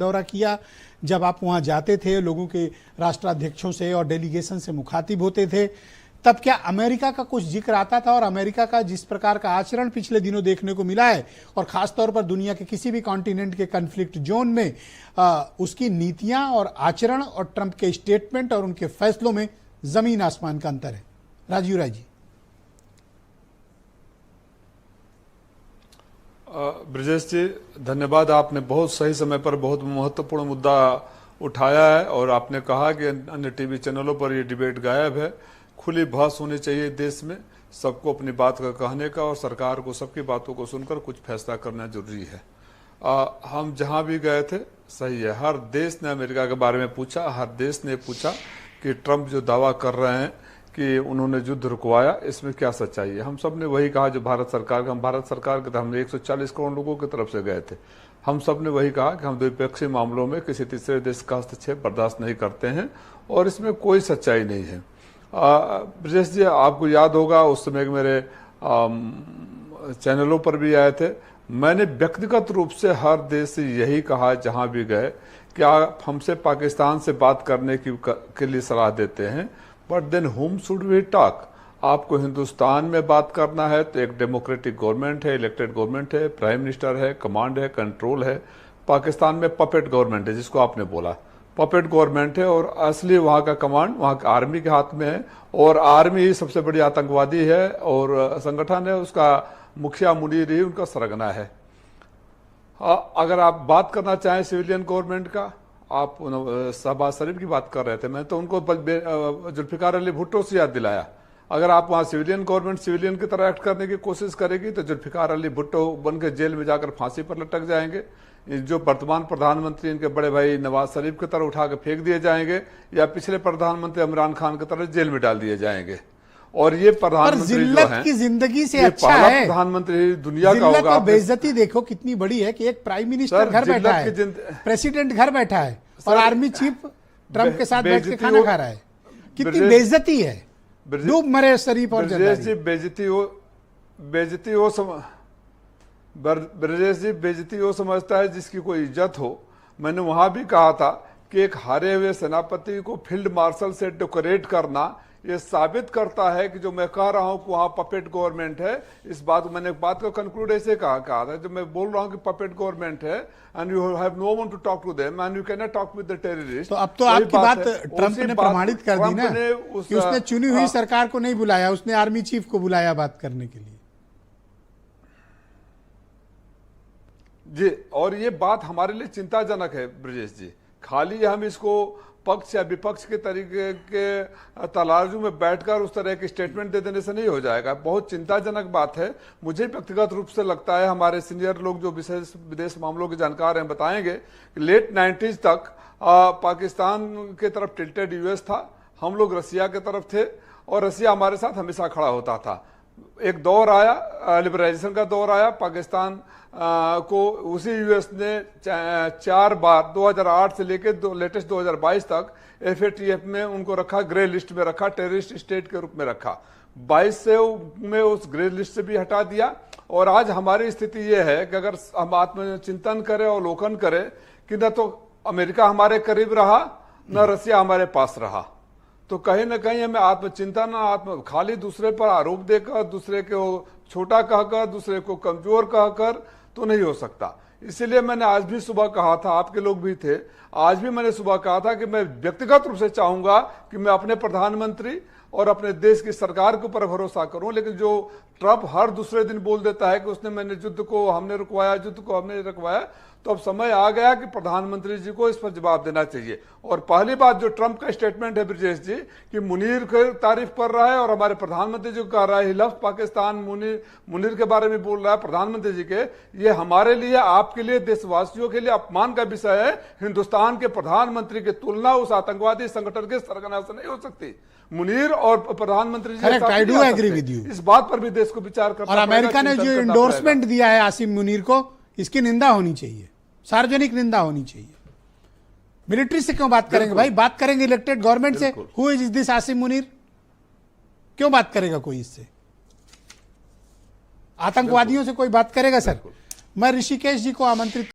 दौरा किया, जब आप वहां जाते थे, लोगों के राष्ट्राध्यक्षों से और डेलीगेशन से मुखातिब होते थे, तब क्या अमेरिका का कुछ जिक्र आता था? और अमेरिका का जिस प्रकार का आचरण पिछले दिनों देखने को मिला है, और खासतौर पर दुनिया के किसी भी कॉन्टिनेंट के कन्फ्लिक्ट जोन में उसकी नीतियां और आचरण और ट्रंप के स्टेटमेंट और उनके फैसलों में जमीन आसमान का अंतर है। राजीव राय जी। ब्रजेश जी, धन्यवाद। आपने बहुत सही समय पर बहुत महत्वपूर्ण मुद्दा उठाया है और आपने कहा कि अन्य टीवी चैनलों पर ये डिबेट गायब है। खुली बहस होनी चाहिए देश में, सबको अपनी बात का कहने का, और सरकार को सबकी बातों को सुनकर कुछ फैसला करना जरूरी है। हम जहां भी गए थे, सही है, हर देश ने अमेरिका के बारे में पूछा, हर देश ने पूछा कि ट्रंप जो दावा कर रहे हैं कि उन्होंने युद्ध रुकवाया, इसमें क्या सच्चाई है। हम सब ने वही कहा जो भारत सरकार का, हम भारत सरकार के, हम 140 करोड़ लोगों की तरफ से गए थे, हम सब ने वही कहा कि हम द्विपक्षीय मामलों में किसी तीसरे देश का हस्तक्षेप बर्दाश्त नहीं करते हैं और इसमें कोई सच्चाई नहीं है। ब्रजेश जी, आपको याद होगा उस समय मेरे चैनलों पर भी आए थे, मैंने व्यक्तिगत रूप से हर देश से यही कहा जहां भी गए कि आप हमसे पाकिस्तान से बात करने के लिए सलाह देते हैं, but then whom should we talk. आपको हिंदुस्तान में बात करना है तो एक डेमोक्रेटिक गवर्नमेंट है, इलेक्टेड गवर्नमेंट है, प्राइम मिनिस्टर है, कमांड है, कंट्रोल है। पाकिस्तान में पपेट गवर्नमेंट है, जिसको आपने बोला पपेट गवर्नमेंट है, और असली वहां का कमांड वहां का आर्मी के हाथ में है, और आर्मी ही सबसे बड़ी आतंकवादी है और संगठन है, उसका मुखिया मुनीर ही उनका सरगना है। अगर आप बात करना चाहें सिविलियन गवर्नमेंट का, आप शहबाज शरीफ की बात कर रहे थे, मैं तो उनको जुल्फिकार अली भुट्टो से याद दिलाया। अगर आप वहां सिविलियन गवर्नमेंट सिविलियन की तरह एक्ट करने की कोशिश करेगी तो जुल्फिकार अली भुट्टो बन के जेल में जाकर फांसी पर लटक जाएंगे, जो वर्तमान प्रधानमंत्री इनके बड़े भाई नवाज शरीफ की तरह उठा के फेंक दिए जाएंगे, या पिछले प्रधानमंत्री इमरान खान की तरह जेल में डाल दिए जाएंगे। और ये प्रधानमंत्री जो है, की जिंदगी से अच्छा है प्रधानमंत्री दुनिया का होगा। बेइज्जती देखो कितनी बड़ी है कि एक प्राइम मिनिस्टर घर बैठा है, प्रेसिडेंट घर बैठा है, और आर्मी चीफ ट्रंप के साथ बैठ के खाना खा रहा है। कितनी बेइज्जती है, डूब मरे शरीफ और जरदारी। ब्रजेश जी, बेइज्जती वो समझता है जिसकी कोई इज्जत हो। मैंने वहां भी कहा था कि एक हारे हुए सेनापति को फील्ड मार्शल से डेकोरेट करना ये साबित करता है कि जो मैं कह रहा हूं कि वहां पपेट गवर्नमेंट है। इस बात मैंने बात को कंक्लूड ऐसे कहा था, जो मैं बोल रहा हूं कि पपेट गवर्नमेंट है and you have no one to talk to them and you can not talk with the terrorist. तो अब तो आपकी बात ट्रंप ने प्रमाणित कर दी ना कि उसने चुनी हुई सरकार को नहीं बुलाया, उसने आर्मी चीफ को बुलाया बात करने के लिए। जी, और ये बात हमारे लिए चिंताजनक है ब्रजेश जी। खाली हम इसको पक्ष या विपक्ष के तरीके के तराजू में बैठकर उस तरह के स्टेटमेंट दे देने से नहीं हो जाएगा। बहुत चिंताजनक बात है। मुझे व्यक्तिगत रूप से लगता है, हमारे सीनियर लोग जो विशेष विदेश मामलों के जानकार हैं बताएंगे कि लेट 90s तक पाकिस्तान के तरफ टिल्टेड यूएस था, हम लोग रसिया के तरफ थे और रसिया हमारे साथ हमेशा खड़ा होता था। एक दौर आया, लिबरलाइजेशन का दौर आया, पाकिस्तान को उसी यूएस ने 4 बार 2008 से लेकर लेटेस्ट 2022 तक FATF में उनको रखा, ग्रे लिस्ट में रखा, टेररिस्ट स्टेट के रूप में रखा। 22 से में उस ग्रे लिस्ट से भी हटा दिया। और आज हमारी स्थिति ये है कि अगर हम आत्मचिंतन करें और अवलोकन करें कि न तो अमेरिका हमारे करीब रहा, न रसिया हमारे पास रहा, तो कहीं ना कहीं हमें आत्मचिंतन, खाली दूसरे पर आरोप देकर, दूसरे को छोटा कहकर, दूसरे को कमजोर कहकर तो नहीं हो सकता। इसीलिए मैंने आज भी सुबह कहा था, आपके लोग भी थे, आज भी मैंने सुबह कहा था कि मैं व्यक्तिगत रूप से चाहूंगा कि मैं अपने प्रधानमंत्री और अपने देश की सरकार के ऊपर भरोसा करूं, लेकिन जो ट्रंप हर दूसरे दिन बोल देता है कि उसने मैंने युद्ध को हमने रुकवाया, युद्ध को हमने रुकवाया, तो अब समय आ गया कि प्रधानमंत्री जी को इस पर जवाब देना चाहिए। और पहली बात जो ट्रंप का स्टेटमेंट है ब्रजेश जी, कि मुनीर की तारीफ कर रहा है और हमारे प्रधानमंत्री जी को कह रहा है, ही लव्स पाकिस्तान, मुनीर के बारे में बोल रहा है प्रधानमंत्री जी के, ये हमारे लिए, आपके लिए, देशवासियों के लिए अपमान का विषय है। हिंदुस्तान के प्रधानमंत्री की तुलना उस आतंकवादी संगठन के सरगना से नहीं हो सकती। मुनीर और प्रधानमंत्री जी इस बात पर भी देश को विचार करना। और अमेरिका ने जो इंडोर्समेंट दिया है आसिम मुनीर को, इसकी निंदा होनी चाहिए, सार्वजनिक निंदा होनी चाहिए। मिलिट्री से क्यों बात करेंगे भाई? बात करेंगे इलेक्टेड गवर्नमेंट से। Who is this Asim Munir? क्यों बात करेगा कोई इससे? आतंकवादियों से कोई बात करेगा? सर, मैं ऋषिकेश जी को आमंत्रित